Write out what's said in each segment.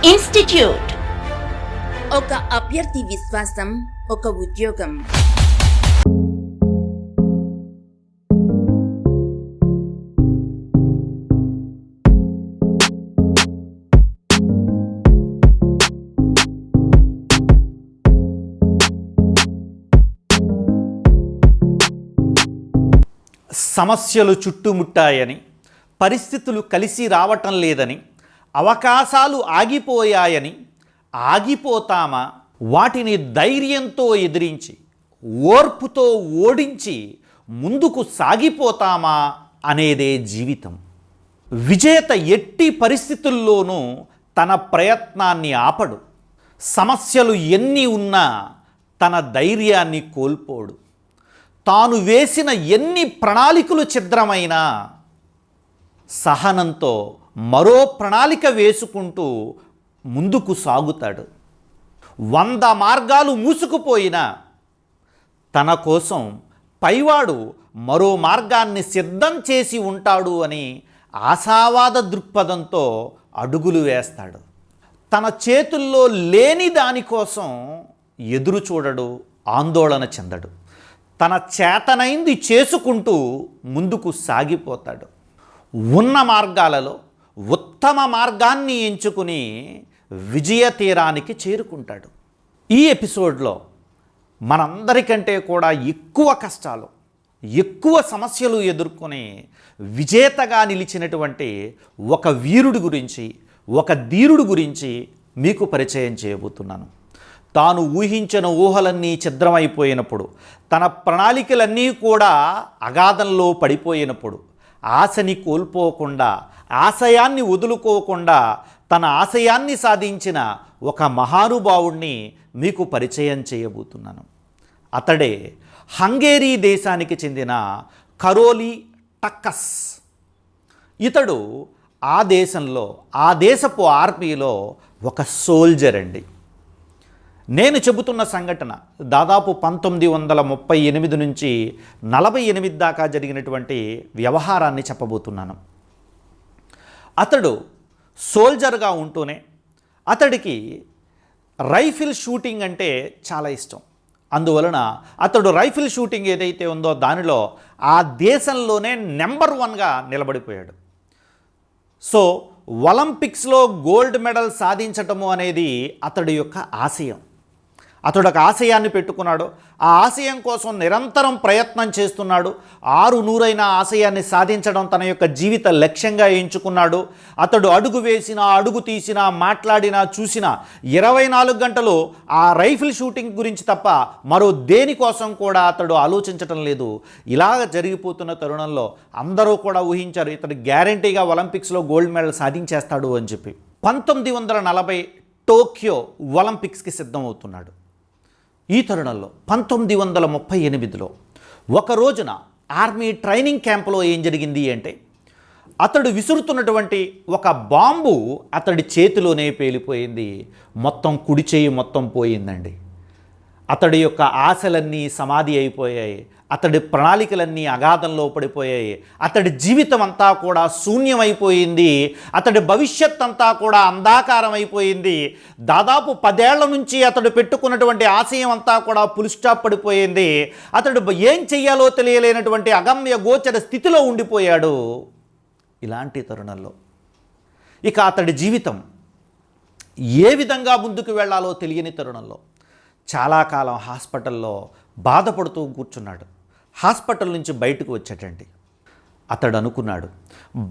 Institute ఒక అభ్యర్థి విశ్వాసం, ఒక ఉద్యోగం. సమస్యలు చుట్టుముట్టాయని, పరిస్థితులు కలిసి రావటం లేదని, అవకాశాలు ఆగిపోయాయని ఆగిపోతామా, వాటిని ధైర్యంతో ఎదిరించి ఓర్పుతో ఓడించి ముందుకు సాగిపోతామా అనేదే జీవితం. విజేత ఎట్టి పరిస్థితుల్లోనూ తన ప్రయత్నాన్ని ఆపడు. సమస్యలు ఎన్ని ఉన్నా తన ధైర్యాన్ని కోల్పోడు. తాను వేసిన ఎన్ని ప్రణాళికలు ఛిద్రమైనా సహనంతో మరో ప్రణాళిక వేసుకుంటూ ముందుకు సాగుతాడు. 100 మార్గాలు మూసుకుపోయినా తన కోసం పైవాడు మరో మార్గాన్ని సిద్ధం చేసి ఉంటాడు అని ఆశావాద దృక్పథంతో అడుగులు వేస్తాడు. తన చేతుల్లో లేని దానికోసం ఎదురు చూడడు, ఆందోళన చెందడు. తన చేతనైంది చేసుకుంటూ ముందుకు సాగిపోతాడు. ఉన్న మార్గాలలో ఉత్తమ మార్గాన్ని ఎంచుకుని విజయ తీరానికి చేరుకుంటాడు. ఈ ఎపిసోడ్లో మనందరికంటే కూడా ఎక్కువ కష్టాలు, ఎక్కువ సమస్యలు ఎదుర్కొని విజేతగా నిలిచినటువంటి ఒక వీరుడి గురించి, ఒక ధీరుడి గురించి మీకు పరిచయం చేయబోతున్నాను. తాను ఊహించిన ఊహలన్నీ ఛిద్రమైపోయినప్పుడు, తన ప్రణాళికలన్నీ కూడా అగాధంలో పడిపోయినప్పుడు, ఆశని కోల్పోకుండా, ఆశయాన్ని వదులుకోకుండా తన ఆశయాన్ని సాధించిన ఒక మహానుభావుణ్ణి మీకు పరిచయం చేయబోతున్నాను. అతడే హంగేరీ దేశానికి చెందిన కరోలి టక్కస్. ఇతడు ఆ దేశంలో, ఆ దేశపు ఆర్మీలో ఒక సోల్జర్ అండి. నేను చెబుతున్న సంఘటన దాదాపు 1938 నుంచి 48 దాకా జరిగినటువంటి వ్యవహారాన్ని చెప్పబోతున్నాను. అతడు సోల్జర్గా ఉంటూనే అతడికి రైఫిల్ షూటింగ్ అంటే చాలా ఇష్టం. అందువలన అతడు రైఫిల్ షూటింగ్ ఏదైతే ఉందో దానిలో ఆ దేశంలోనే నెంబర్ 1గా నిలబడిపోయాడు. సో ఒలింపిక్స్లో గోల్డ్ మెడల్ సాధించటము అనేది అతడి యొక్క ఆశయం. అతడు ఒక ఆశయాన్ని పెట్టుకున్నాడు. ఆ ఆశయం కోసం నిరంతరం ప్రయత్నం చేస్తున్నాడు. 600 ఆశయాన్ని సాధించడం తన యొక్క జీవిత లక్ష్యంగా ఎంచుకున్నాడు. అతడు అడుగు వేసినా, అడుగు తీసినా, మాట్లాడినా, చూసినా 24 గంటలు ఆ రైఫిల్ షూటింగ్ గురించి తప్ప మరో దేనికోసం కూడా అతడు ఆలోచించటం లేదు. ఇలాగ జరిగిపోతున్న తరుణంలో అందరూ కూడా ఊహించారు ఇతడు గ్యారంటీగా ఒలింపిక్స్లో గోల్డ్ మెడల్ సాధించేస్తాడు అని చెప్పి. 1940 టోక్యో ఒలింపిక్స్కి సిద్ధమవుతున్నాడు. ఈ తరుణంలో 1938లో ఒక రోజున ఆర్మీ ట్రైనింగ్ క్యాంపులో ఏం జరిగింది అంటే, అతడు విసురుతున్నటువంటి ఒక బాంబు అతడి చేతిలోనే పేలిపోయింది. మొత్తం కుడి చేయి మొత్తం పోయిందండి. అతడి యొక్క ఆశలన్నీ సమాధి అయిపోయాయి. అతడి ప్రణాళికలన్నీ అగాధంలో పడిపోయాయి. అతడి జీవితం అంతా కూడా శూన్యమైపోయింది. అతడి భవిష్యత్ అంతా కూడా అంధకారం అయిపోయింది. దాదాపు 10 ఏళ్ల నుంచి అతడు పెట్టుకున్నటువంటి ఆశయం అంతా కూడా ఫుల్ స్టాప్ పడిపోయింది. అతడు ఏం చెయ్యాలో తెలియలేనటువంటి అగమ్య గోచర స్థితిలో ఉండిపోయాడు. ఇలాంటి తరుణంలో ఇక అతడి జీవితం ఏ విధంగా ముందుకు వెళ్ళాలో తెలియని తరుణంలో చాలా కాలం హాస్పిటల్లో బాధపడుతూ కూర్చున్నాడు. హాస్పిటల్ నుంచి బయటకు వచ్చేటండి. అతడు అనుకున్నాడు,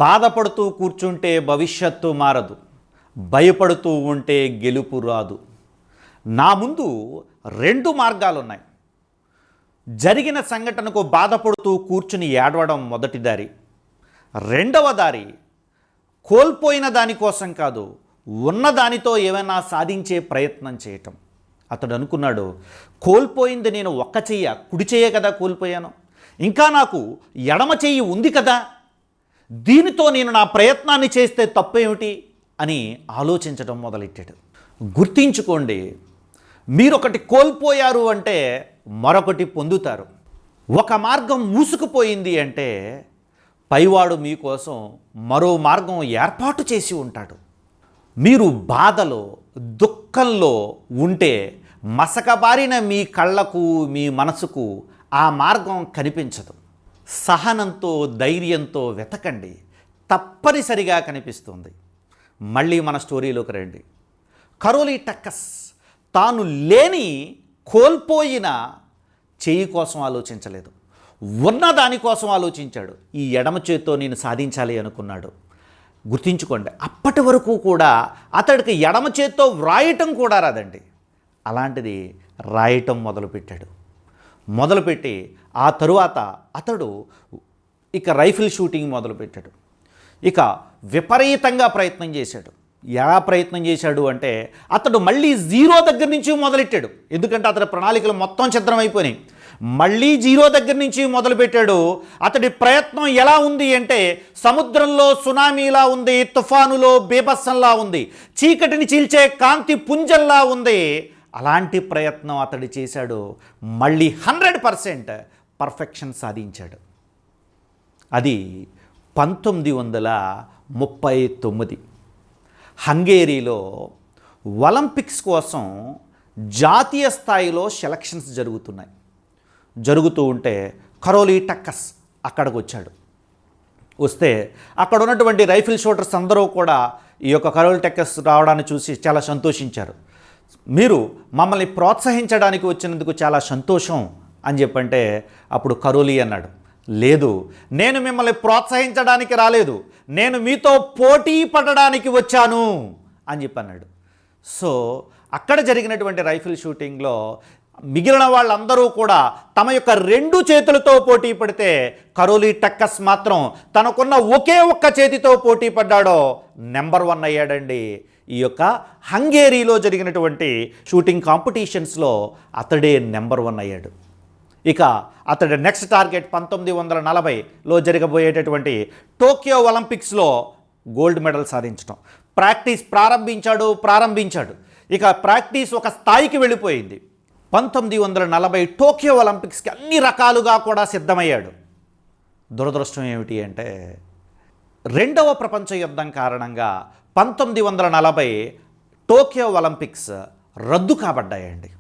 బాధపడుతూ కూర్చుంటే భవిష్యత్తు మారదు, భయపడుతూ ఉంటే గెలుపు రాదు. నా ముందు 2 మార్గాలు ఉన్నాయి. జరిగిన సంఘటనకు బాధపడుతూ కూర్చుని ఏడవడం మొదటి దారి. రెండవ దారి కోల్పోయిన దానికోసం కాదు, ఉన్న దానితో ఏమైనా సాధించే ప్రయత్నం చేయటం. అతడు అనుకున్నాడు, కోల్పోయింది నేను ఒక్క చెయ్య, కుడి చెయ్యే కదా కోల్పోయాను, ఇంకా నాకు ఎడమ చెయ్యి ఉంది కదా, దీనితో నేను నా ప్రయత్నాన్ని చేస్తే తప్పేమిటి అని ఆలోచించడం మొదలెట్టాడు. గుర్తించుకోండి, మీరొకటి కోల్పోయారు అంటే మరొకటి పొందుతారు. ఒక మార్గం మూసుకుపోయింది అంటే పైవాడు మీకోసం మరో మార్గం ఏర్పాటు చేసి ఉంటాడు. మీరు బాధలో దుఃఖంలో ఉంటే మసకబారిన మీ కళ్ళకు మీ మనసుకు ఆ మార్గం కనిపించదు. సహనంతో ధైర్యంతో వెతకండి, తప్పనిసరిగా కనిపిస్తుంది. మళ్ళీ మన స్టోరీలోకి రండి. కరోలీ టక్కస్ తాను లేని కోల్పోయిన చేయి కోసం ఆలోచించలేదు, ఉన్న దానికోసం ఆలోచించాడు. ఈ ఎడమ చేత్తో నేను సాధించాలి అనుకున్నాడు. గుర్తించుకోండి, అప్పటి వరకు కూడా అతడికి ఎడమ చేత్తో వ్రాయటం కూడా రాదండి. అలాంటిది రాయటం మొదలుపెట్టాడు. మొదలుపెట్టి ఆ తరువాత అతడు ఇక రైఫిల్ షూటింగ్ మొదలుపెట్టాడు. ఇక విపరీతంగా ప్రయత్నం చేశాడు. ఎలా ప్రయత్నం చేశాడు అంటే అతడు మళ్ళీ జీరో దగ్గర నుంచి మొదలెట్టాడు. ఎందుకంటే అతడి ప్రణాళికలు మొత్తం ఛిద్రమైపోయినాయి. మళ్ళీ జీరో దగ్గర నుంచి మొదలుపెట్టాడు. అతడి ప్రయత్నం ఎలా ఉంది అంటే సముద్రంలో సునామీలా ఉంది, తుఫానులో బీభత్సంలా ఉంది, చీకటిని చీల్చే కాంతి పుంజంలా ఉంది. అలాంటి ప్రయత్నం అతడు చేశాడు. మళ్ళీ 100% పర్ఫెక్షన్ సాధించాడు. అది 1939 హంగేరీలో ఒలింపిక్స్ కోసం జాతీయ స్థాయిలో సెలక్షన్స్ జరుగుతూ ఉంటే కరోలీ టక్కస్ అక్కడికి వచ్చాడు. వస్తే అక్కడ ఉన్నటువంటి రైఫిల్ షూటర్స్ అందరూ కూడా ఈ యొక్క కరోలీ టక్కస్ రావడాన్ని చూసి చాలా సంతోషించారు. మీరు మమ్మల్ని ప్రోత్సహించడానికి వచ్చినందుకు చాలా సంతోషం అని చెప్పంటే అప్పుడు కరోలీ అన్నాడు, లేదు, నేను మిమ్మల్ని ప్రోత్సహించడానికి రాలేదు, నేను మీతో పోటీ పడడానికి వచ్చాను అని చెప్పన్నాడు. సో అక్కడ జరిగినటువంటి రైఫిల్ షూటింగ్లో మిగిలిన వాళ్ళందరూ కూడా తమ యొక్క 2 చేతులతో పోటీ పడితే కరోలీ టక్కస్ మాత్రం తనకున్న ఒకే ఒక్క చేతితో పోటీ పడ్డాడో నెంబర్ 1 అయ్యాడండి. ఈ యొక్క హంగేరీలో జరిగినటువంటి షూటింగ్ కాంపిటీషన్స్లో అతడే నెంబర్ 1 అయ్యాడు. ఇక అతడి నెక్స్ట్ టార్గెట్ 1940లో జరగబోయేటటువంటి టోక్యో ఒలింపిక్స్లో గోల్డ్ మెడల్ సాధించడం. ప్రాక్టీస్ ప్రారంభించాడు. ఇక ప్రాక్టీస్ ఒక స్థాయికి వెళ్ళిపోయింది. 1940 టోక్యో ఒలింపిక్స్కి అన్ని రకాలుగా కూడా సిద్ధమయ్యాడు. దురదృష్టం ఏమిటి అంటే 2వ ప్రపంచ యుద్ధం కారణంగా 1940 టోక్యో ఒలింపిక్స్ రద్దు కాబడ్డాయండి.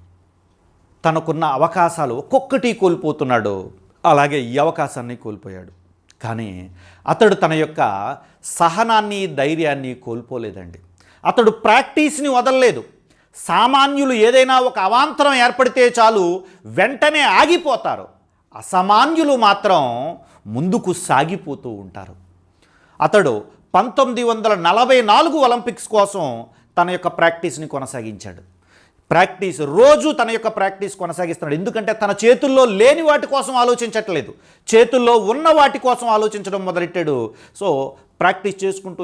తనకున్న అవకాశాలు ఒక్కొక్కటి కోల్పోతున్నాడు. అలాగే ఈ అవకాశాన్ని కోల్పోయాడు. కానీ అతడు తన యొక్క సహనాన్ని ధైర్యాన్ని కోల్పోలేదండి. అతడు ప్రాక్టీస్ని వదలలేదు. సామాన్యులు ఏదైనా ఒక అవాంతరం ఏర్పడితే చాలు వెంటనే ఆగిపోతారు. అసామాన్యులు మాత్రం ముందుకు సాగిపోతూ ఉంటారు. అతడు 1944 ఒలింపిక్స్ కోసం తన యొక్క ప్రాక్టీస్ని కొనసాగించాడు. రోజు తన యొక్క ప్రాక్టీస్ కొనసాగిస్తున్నాడు. ఎందుకంటే తన చేతుల్లో లేని వాటి కోసం ఆలోచించట్లేదు, చేతుల్లో ఉన్న వాటి కోసం ఆలోచించడం మొదలెట్టాడు. సో ప్రాక్టీస్ చేసుకుంటూ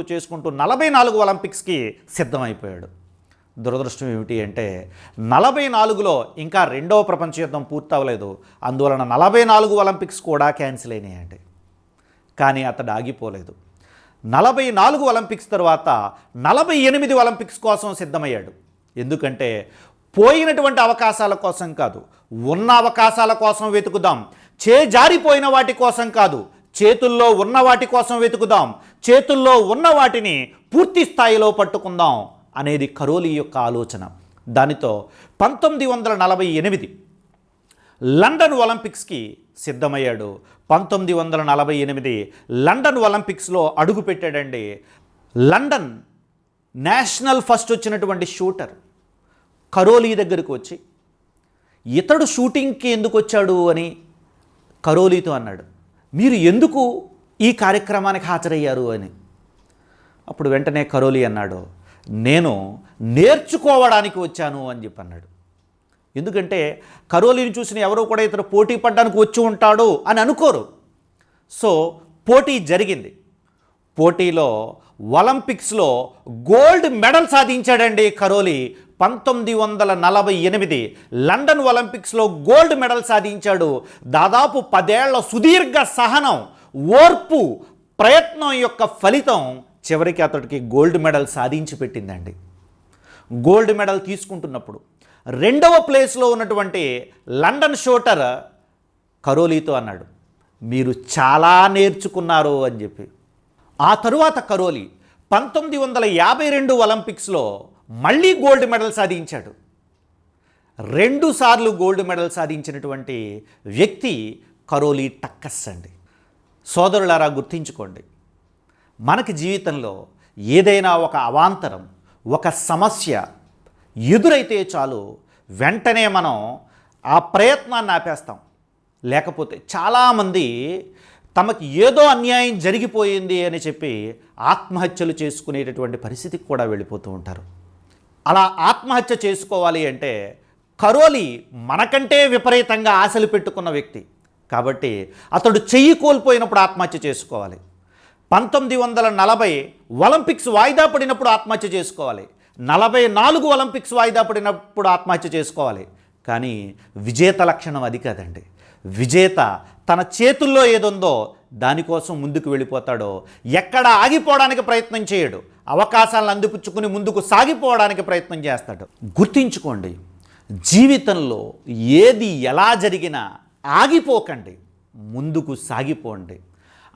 44 ఒలింపిక్స్కి సిద్ధమైపోయాడు. దురదృష్టం ఏమిటి అంటే 44లో ఇంకా 2వ ప్రపంచ యుద్ధం పూర్తవలేదు. అందువలన 44 ఒలింపిక్స్ కూడా క్యాన్సిల్ అయినాయండి. కానీ అతడు ఆగిపోలేదు. 44 ఒలింపిక్స్ తర్వాత 48 ఒలింపిక్స్ కోసం సిద్ధమయ్యాడు. ఎందుకంటే పోయినటువంటి అవకాశాల కోసం కాదు, ఉన్న అవకాశాల కోసం వెతుకుదాం. జారిపోయిన వాటి కోసం కాదు, చేతుల్లో ఉన్న వాటి కోసం వెతుకుదాం. చేతుల్లో ఉన్న వాటిని పూర్తి స్థాయిలో పట్టుకుందాం అనేది కరోలీ యొక్క ఆలోచన. దానితో 1948 లండన్ ఒలింపిక్స్కి సిద్ధమయ్యాడు. 1948 లండన్ ఒలింపిక్స్లో అడుగుపెట్టాడండి. లండన్ నేషనల్ ఫస్ట్ వచ్చినటువంటి షూటర్ కరోలీ దగ్గరకు వచ్చి ఇతడు షూటింగ్కి ఎందుకు వచ్చాడు అని కరోలీతో అన్నాడు, మీరు ఎందుకు ఈ కార్యక్రమానికి హాజరయ్యారు అని. అప్పుడు వెంటనే కరోలీ అన్నాడు, నేను నేర్చుకోవడానికి వచ్చాను అని చెప్పి అన్నాడు. ఎందుకంటే కరోలీని చూసిన ఎవరో కూడా ఇతను పోటీ పడడానికి వచ్చి ఉంటాడు అని అనుకోరు. సో పోటీ జరిగింది. పోటీలో ఒలింపిక్స్లో గోల్డ్ మెడల్ సాధించాడండి కరోలీ. 1948 లండన్ ఒలింపిక్స్లో గోల్డ్ మెడల్ సాధించాడు. దాదాపు 10 ఏళ్ల సుదీర్ఘ సహనం, ఓర్పు, ప్రయత్నం యొక్క ఫలితం చివరికి అతడికి గోల్డ్ మెడల్ సాధించి పెట్టిందండి. గోల్డ్ మెడల్ తీసుకుంటున్నప్పుడు 2వ ప్లేస్లో ఉన్నటువంటి లండన్ షూటర్ కరోలీతో అన్నాడు, మీరు చాలా నేర్చుకున్నారు అని చెప్పి. ఆ తరువాత కరోలీ 1952 ఒలింపిక్స్లో మళ్ళీ గోల్డ్ మెడల్ సాధించాడు. 2 సార్లు గోల్డ్ మెడల్ సాధించినటువంటి వ్యక్తి కరోలీ టక్కస్ అండి. సోదరులారా, గుర్తించుకోండి, మనకి జీవితంలో ఏదైనా ఒక అవాంతరం, ఒక సమస్య ఎదురైతే చాలు వెంటనే మనం ఆ ప్రయత్నాన్ని ఆపేస్తాం. లేకపోతే చాలామంది తమకి ఏదో అన్యాయం జరిగిపోయింది అని చెప్పి ఆత్మహత్యలు చేసుకునేటటువంటి పరిస్థితికి కూడా వెళ్ళిపోతూ ఉంటారు. అలా ఆత్మహత్య చేసుకోవాలి అంటే కరోలి మనకంటే విపరీతంగా ఆశలు పెట్టుకున్న వ్యక్తి కాబట్టి అతడు చెయ్యి కోల్పోయినప్పుడు ఆత్మహత్య చేసుకోవాలి. 1940 ఒలింపిక్స్ వాయిదా పడినప్పుడు ఆత్మహత్య చేసుకోవాలి. 44 ఒలింపిక్స్ వాయిదా పడినప్పుడు ఆత్మహత్య చేసుకోవాలి. కానీ విజేత లక్షణం అది కాదండి. విజేత తన చేతుల్లో ఏదుందో దానికోసం ముందుకు వెళ్ళిపోతాడో, ఎక్కడ ఆగిపోవడానికి ప్రయత్నం చేయడు, అవకాశాలను అందిపుచ్చుకుని ముందుకు సాగిపోవడానికి ప్రయత్నం చేస్తాడు. గుర్తించుకోండి, జీవితంలో ఏది ఎలా జరిగినా ఆగిపోకండి, ముందుకు సాగిపోండి.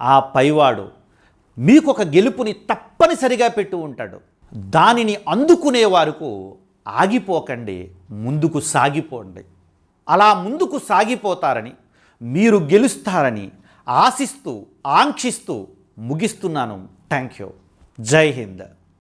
ఆ పైవాడు మీకు ఒక గెలుపుని తప్పనిసరిగా పెట్టి ఉంటాడు. దానిని అందుకునే వరకు ఆగిపోకండి, ముందుకు సాగిపోండి. అలా ముందుకు సాగిపోతారని, మీరు గెలుస్తారని ఆశిస్తూ ఆంక్షిస్తూ ముగిస్తున్నాను. Thank you. జై హింద్.